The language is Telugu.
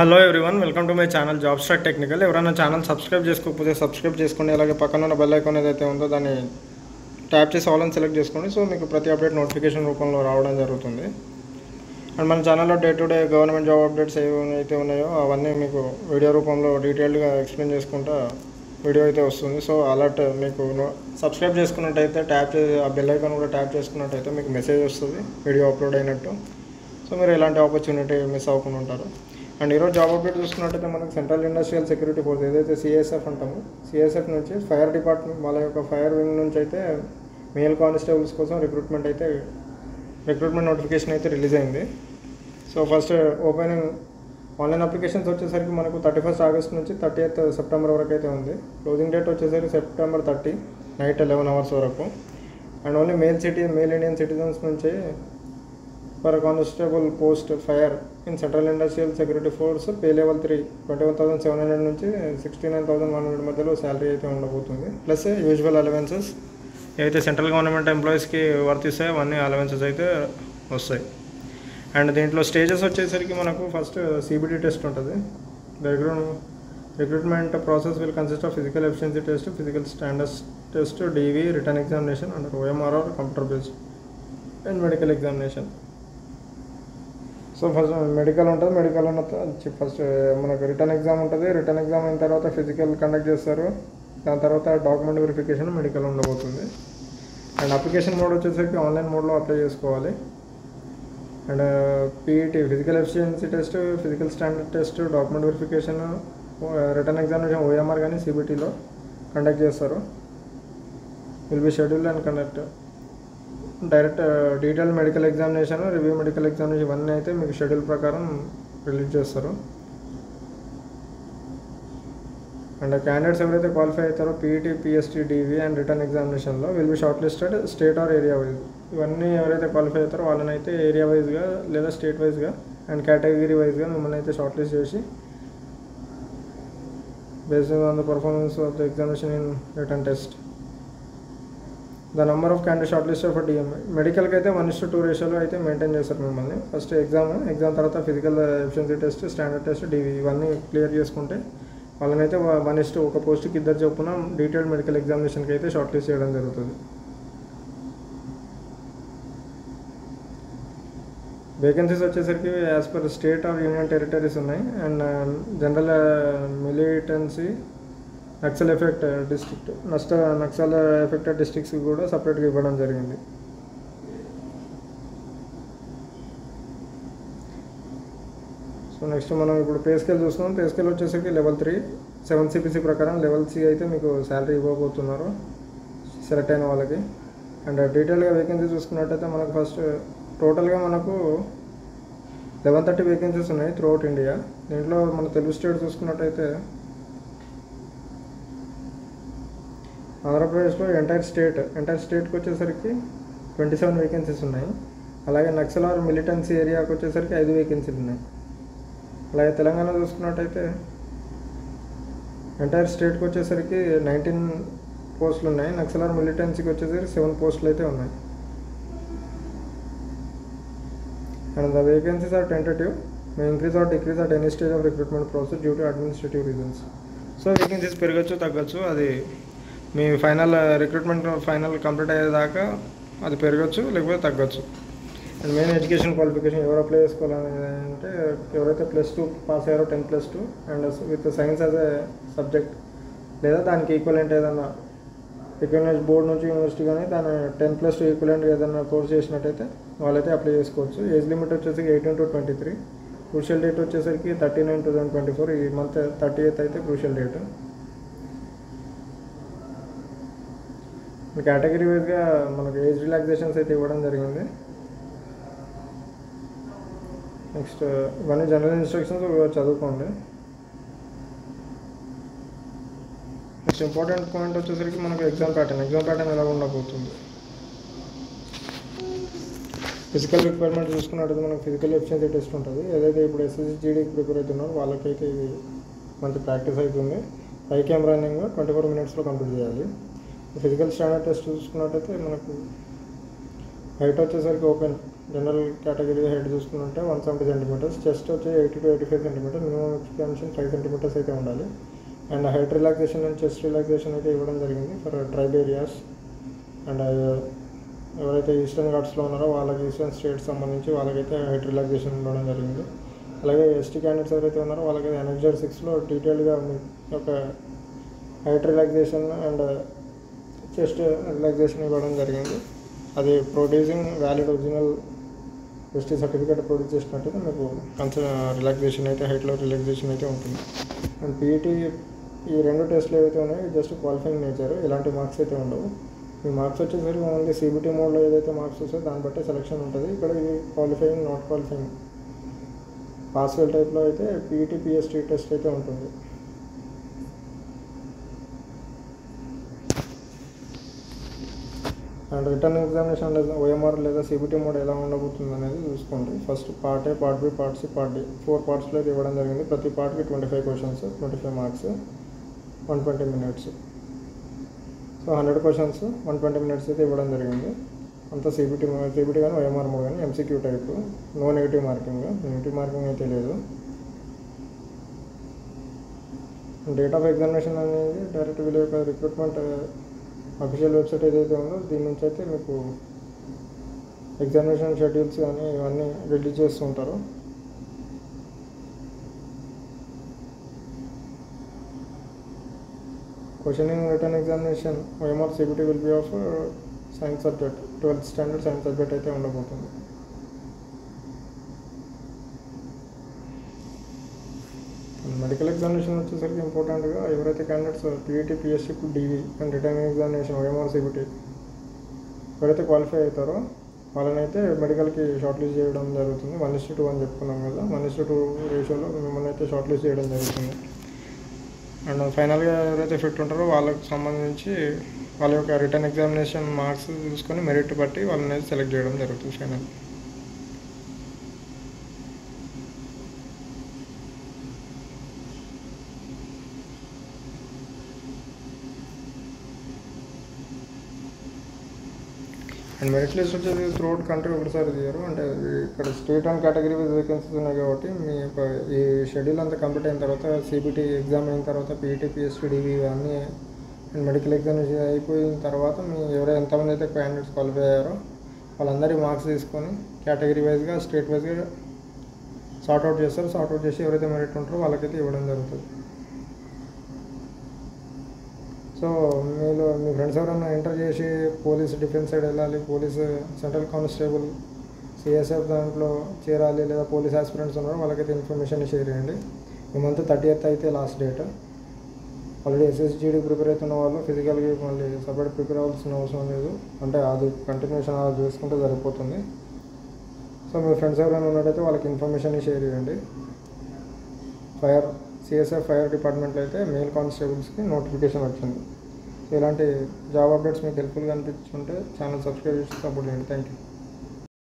Hello everyone, welcome to my channel job stock technical. ఎవరైనా ఛానల్ సబ్స్క్రైబ్ చేసుకోకపోతే సబ్స్క్రైబ్ చేసుకోండి. అలాగే పక్కన ఉన్న బెల్ ఐకాన్ ఏదైతే ఉందో దాన్ని ట్యాప్ చేసి ఆల్ అని సెలెక్ట్ చేసుకోండి. సో మీకు ప్రతి అప్డేట్ నోటిఫికేషన్ రూపంలో రావడం జరుగుతుంది. అండ్ మన ఛానల్లో day to day government job updates ఏవైతే ఉన్నాయో అవన్నీ మీకు వీడియో రూపంలో డీటెయిల్డ్గా ఎక్స్ప్లెయిన్ చేసుకుంటా వీడియో అయితే వస్తుంది. సో అలర్ట్ మీకు సబ్స్క్రైబ్ చేసుకున్నట్టయితే ట్యాప్ చేసి ఆ బెల్ ఐకాన్ కూడా ట్యాప్ చేసుకున్నట్టయితే మీకు మెసేజ్ వస్తుంది వీడియో అప్లోడ్ అయినట్టు. సో మీరు ఎలాంటి ఆపర్చునిటీ మిస్ అవ్వకుండా ఉంటారు. అండ్ ఈరోజు జాబ్ అప్డేట్ చూసుకున్నట్టయితే మనకు సెంట్రల్ ఇండస్ట్రియల్ సెక్యూరిటీ ఫోర్స్ ఏదైతే సిఎస్ఎఫ్ అంటామో సిఎస్ఎఫ్ నుంచి ఫైర్ డిపార్ట్మెంట్ వాళ్ళ యొక్క ఫైర్ వింగ్ నుంచి అయితే మేల్ కానిస్టేబుల్స్ కోసం రిక్రూట్మెంట్ నోటిఫికేషన్ అయితే రిలీజ్ అయింది. So first opening online applications వచ్చేసరికి మనకు 31 ఆగస్ట్ నుంచి 30th సెప్టెంబర్ వరకు అయితే ఉంది. క్లోజింగ్ డేట్ వచ్చేసరికి సెప్టెంబర్ 30 నైట్ 11 hours వరకు. And only male Indian citizens నుంచి for constable post fire in central industrial security force pay level 3 21,700 నుంచి 69,100 మధ్యలో శాలరీ అయితే ఉండబోతుంది. ప్లస్ యూజువల్ అలవెన్సెస్ ఏవైతే సెంట్రల్ గవర్నమెంట్ ఎంప్లాయీస్కి వర్తిస్తాయో అవన్నీ అలవెన్సెస్ అయితే వస్తాయి. అండ్ దీంట్లో స్టేజెస్ వచ్చేసరికి మనకు ఫస్ట్ సిబిటీ టెస్ట్ ఉంటుంది. Recruitment process will consist of physical efficiency test, physical standards test, DV, written examination and OMR or computer based and medical examination. So first medical ఉంటుంది. మెడికల్ ఉన్న ఫస్ట్ మనకు రిటర్న్ ఎగ్జామ్ ఉంటుంది. రిటర్న్ ఎగ్జామ్ అయిన తర్వాత ఫిజికల్ కండక్ట్ చేస్తారు. దాని తర్వాత డాక్యుమెంట్ వెరిఫికేషన్ మెడికల్ ఉండబోతుంది. అండ్ అప్లికేషన్ మోడ్ వచ్చేసరికి ఆన్లైన్ మోడ్లో అప్లై చేసుకోవాలి. And PET physical efficiency test, physical standard test, document verification, written examination OMR కానీ సిబిటీలో కండక్ట్ చేస్తారు. Will be schedule and conduct direct detail medical examination, review medical examination ఇవన్నీ అయితే మీకు షెడ్యూల్ ప్రకారం రిలీజ్ చేస్తారు. అండ్ క్యాండిడేట్స్ ఎవరైతే క్వాలిఫై అవుతారో PET, PST, DV and written ఎగ్జామినేషన్లో will be short listed state or area wise. ఇవన్నీ ఎవరైతే క్వాలిఫై అవుతారో వాళ్ళని అయితే ఏరియా వైజ్గా లేదా స్టేట్ వైజ్గా అండ్ కేటగిరీ వైజ్గా మిమ్మల్ని అయితే షార్ట్ లిస్ట్ చేసి based on the performance of the examination in written test the number of candidate short list for DMI. మెడికల్కి అయితే 1:2 రేషియోలో అయితే మెయింటైన్ చేస్తారు మిమ్మల్ని. ఫస్ట్ ఎగ్జామ్ తర్వాత physical efficiency test, standard test, DV ఇవన్నీ క్లియర్ చేసుకుంటే వాళ్ళని అయితే 1:1 ఒక పోస్ట్కి 2 చొప్పున డీటెయిల్డ్ మెడికల్ ఎగ్జామినేషన్కి అయితే షార్ట్ లిస్ట్ చేయడం జరుగుతుంది. వేకెన్సీస్ వచ్చేసరికి as per state or union territories ఉన్నాయి. And general militancy, Naxal effect district, Naxal affected డిస్ట్రిక్ట్స్కి కూడా సపరేట్గా ఇవ్వడం జరిగింది. సో నెక్స్ట్ మనం ఇప్పుడు పే స్కేల్ చూస్తున్నాం. పే స్కేల్ వచ్చేసరికి లెవెల్ 3 7 CPC ప్రకారం లెవెల్ సి అయితే మీకు శాలరీ ఇవ్వబోతున్నారు సెలెక్ట్ అయిన వాళ్ళకి. అండ్ డీటెయిల్గా వేకెన్సీ చూసుకున్నట్టయితే మనకు ఫస్ట్ టోటల్గా మనకు 1130 వేకెన్సీస్ ఉన్నాయి త్రూఅవుట్ ఇండియా. దీంట్లో మన తెలుగు స్టేట్ చూసుకున్నట్టయితే ఆంధ్రప్రదేశ్లో ఎంటైర్ స్టేట్కి వచ్చేసరికి 27 వేకెన్సీస్ ఉన్నాయి. అలాగే నక్సల్ ఆర్ మిలిటెన్సీ ఏరియాకి వచ్చేసరికి 5 వేకెన్సీలు ఉన్నాయి. అలాగే తెలంగాణ చూసుకున్నట్టయితే ఎంటైర్ స్టేట్కి వచ్చేసరికి 19 పోస్టులు ఉన్నాయి. నక్సల్ ఆర్ మిలిటెన్సీకి వచ్చేసరికి 7 పోస్టులు అయితే ఉన్నాయి. And the vacancies are tentative, may increase or decrease at any stage of recruitment process due to administrative reasons. So vacancies పెరగచ్చు తగ్గచ్చు, అది మీ రిక్రూట్మెంట్ కంప్లీట్ అయ్యేదాకా అది పెరగచ్చు లేకపోతే తగ్గచ్చు. అండ్ మెయిన్ ఎడ్యుకేషన్ క్వాలిఫికేషన్ ఎవరు అప్లై చేసుకోవాలని అంటే ఎవరైతే +2 పాస్ అయ్యారో 10+2 and with science as a subject లేదా దానికి ఈక్వలెంట్ ఏదన్నా రికగ్నైజ్డ్ బోర్డు నుంచి యూనివర్సిటీ కానీ దాని 10+2 ఈక్వలెంట్ ఏదైనా కోర్స్ చేసినట్టయితే వాళ్ళైతే అప్లై చేసుకోవచ్చు. ఏజ్ లిమిట్ వచ్చేసరికి 18 to 23. క్రూషియల్ డేట్ వచ్చేసరికి 39/2024. ఈ మంత్ 30th అయితే క్రూషియల్ డేట్. కేటగిరీ వైజ్గా మనకు ఏజ్ రిలాక్సేషన్స్ అయితే ఇవ్వడం జరిగింది. నెక్స్ట్ ఇవన్నీ జనరల్ ఇన్స్ట్రక్షన్స్ చదువుకోండి. నెక్స్ట్ ఇంపార్టెంట్ పాయింట్ వచ్చేసరికి మనకు ఎగ్జామ్ ప్యాటర్న్ ఎలా ఉండబోతుంది. ఫిజికల్ రిక్వైర్మెంట్ చూసుకున్నట్టయితే మనకు ఫిజికల్ ఎఫిషియన్సీ టెస్ట్ ఉంటుంది. ఏదైతే ఇప్పుడు SSGDకి ప్రిపేర్ అవుతున్నారో వాళ్ళకైతే ఇది మంచి ప్రాక్టీస్ అవుతుంది. 5 km రన్నింగ్ 24 minutesలో కంప్లీట్ చేయాలి. ఫిజికల్ స్టాండర్డ్ టెస్ట్ చూసుకున్నట్టయితే మనకు హైట్ వచ్చేసరికి ఓపెన్ జనరల్ కేటగిరీ హైట్ చూసుకుంటే 170 సెంటీమీటర్స్, చెస్ట్ వచ్చి 80 to 85 centimetres, minimum expansion 5 centimetres అయితే ఉండాలి. And height relaxation and chest relaxation అయితే ఇవ్వడం జరిగింది ఫర్ ట్రైబల్ ఏరియాస్. అండ్ ఎవరైతే ఈస్టర్న్ ఘాట్స్లో ఉన్నారో వాళ్ళకి ఈస్టర్న్ స్టేట్స్ సంబంధించి వాళ్ళకైతే హైట్ రిలాక్సేషన్ ఇవ్వడం జరిగింది. అలాగే ఎస్టీ క్యాండిడేట్స్ ఎవరైతే ఉన్నారో వాళ్ళకైతే ఎనెక్జర్ 6లో డీటెయిల్గా మీ యొక్క height relaxation and chest relaxation ఇవ్వడం జరిగింది. అది producing valid original ST certificate produce చేసినట్టయితే మీకు రిలాక్సేషన్ అయితే హైట్లో రిలాక్సేషన్ అయితే ఉంటుంది. అండ్ పీఈటీ ఈ రెండు టెస్ట్లు ఏవైతే ఉన్నాయో జస్ట్ క్వాలిఫైయింగ్ నేచర్, ఇలాంటి మార్క్స్ అయితే ఉండవు. ఈ మార్క్స్ వచ్చేసరికి ఓన్లీ సిబిటీ మోడ్లో ఏదైతే మార్క్స్ వస్తాయో దాన్ని బట్టే సెలెక్షన్ ఉంటుంది. ఇక్కడ ఇది qualifying not qualifying pass fail టైప్లో అయితే పీఈటీ పిఎస్టీ టెస్ట్ అయితే ఉంటుంది. అండ్ రిటర్న్ ఎగ్జామినేషన్ లేదా ఓఎంఆర్ లేదా సిబిటీ మోడ్ ఎలా ఉండబోతుంది అనేది చూసుకోండి. First part A, part B, part C, part D 4 పార్ట్స్లో అయితే ఇవ్వడం జరిగింది. ప్రతి పార్ట్కి 25 questions, 25 marks, 120 minutes. So 100 questions 120 minutes అయితే ఇవ్వడం జరిగింది. అంతా సిబిటీ కానీ ఓఎంఆర్ మోడ్ కానీ MCQ type, no negative marking అయితే లేదు. డేట్ ఆఫ్ ఎగ్జామినేషన్ అనేది డైరెక్ట్ వీళ్ళ యొక్క రిక్రూట్మెంట్ అఫీషియల్ వెబ్సైట్ ఏదైతే ఉందో దీని నుంచి అయితే మీకు ఎగ్జామినేషన్ షెడ్యూల్స్ కానీ ఇవన్నీ రిలీజ్ చేస్తుంటారు. Questioning return examination OMR CBT will be of science subject, 12th standard science subject అయితే ఉండబోతుంది. మెడికల్ ఎగ్జామినేషన్ వచ్చేసరికి ఇంపార్టెంట్గా ఎవరైతే candidates PET, PSC, DV and returning examination OMR CBT ఎవరైతే క్వాలిఫై అవుతారో వాళ్ళనైతే మెడికల్కి షార్ట్ లిస్ట్ చేయడం జరుగుతుంది. 1:2 అని చెప్పుకున్నాం కదా, 1:2 రేషియోలో మిమ్మల్ని అయితే షార్ట్ లిస్ట్ చేయడం జరుగుతుంది. అండ్ ఫైనల్గా ఎవరైతే ఫిట్ ఉంటారో వాళ్ళకి సంబంధించి వాళ్ళ యొక్క రిటర్న్ ఎగ్జామినేషన్ మార్క్స్ చూసుకొని మెరిట్ బట్టి వాళ్ళని అయితే సెలెక్ట్ చేయడం జరుగుతుంది ఫైనల్. అండ్ మెరిట్ లిస్ట్ వచ్చేది త్రూఅవుట్ కంట్రీ ఒకటిసారి తీయరు. అంటే ఇక్కడ స్టేట్ అండ్ కేటగిరీ వేకెన్సీస్ ఉన్నాయి కాబట్టి మీ యొక్క ఈ షెడ్యూల్ అంతా కంప్లీట్ అయిన తర్వాత సిబిటీ ఎగ్జామ్ అయిన తర్వాత పీఈటీ, పిఎస్టీ, డివి ఇవన్నీ అండ్ మెడికల్ ఎగ్జామినేషన్ అయిపోయిన తర్వాత మీ ఎవరైతే ఎంతమంది అయితే క్యాండిడేట్స్ క్వాలిఫై అయ్యారో వాళ్ళందరి మార్క్స్ తీసుకొని కేటగిరీ వైజ్గా స్టేట్ వైజ్గా సార్ట్అవుట్ చేస్తారు. సార్ట్అవుట్ చేసి ఎవరైతే మెరిట్ ఉంటారో వాళ్ళకైతే ఇవ్వడం జరుగుతుంది. సో మీలో మీ ఫ్రెండ్స్ ఎవరైనా ఎంటర్ చేసి పోలీస్ డిఫెన్స్ సైడ్ వెళ్ళాలి, పోలీస్ సెంట్రల్ కానిస్టేబుల్, సిఎస్ఎఫ్ దాంట్లో చేరాలి లేదా పోలీస్ ఆస్పిరెంట్స్ ఉన్నారో వాళ్ళకైతే ఇన్ఫర్మేషన్ షేర్ చేయండి. ఈ మంత్ 30th అయితే లాస్ట్ డేట్. ఆల్రెడీ ఎస్ఎస్జిడి ప్రిపేర్ అవుతున్న వాళ్ళు ఫిజికల్గా మళ్ళీ సపరేట్ ప్రిపేర్ అవ్వాల్సిన అవసరం లేదు, అంటే అది కంటిన్యూషన్ అలా చేసుకుంటే సరిపోతుంది. సో మీ ఫ్రెండ్స్ ఎవరైనా ఉన్నట్టయితే వాళ్ళకి ఇన్ఫర్మేషన్ షేర్ చేయండి. సిఎస్ఎఫ్ ఫైర్ డిపార్ట్మెంట్లో అయితే మెయిల్ కానిస్టేబుల్స్కి నోటిఫికేషన్ వచ్చింది. ఇలాంటి జాబ్ అప్డేట్స్ మీకు హెల్ప్ఫుల్గా అనిపించుంటే ఛానల్ సబ్స్క్రైబ్ చేసి సపోర్ట్ చేయండి. Thank you.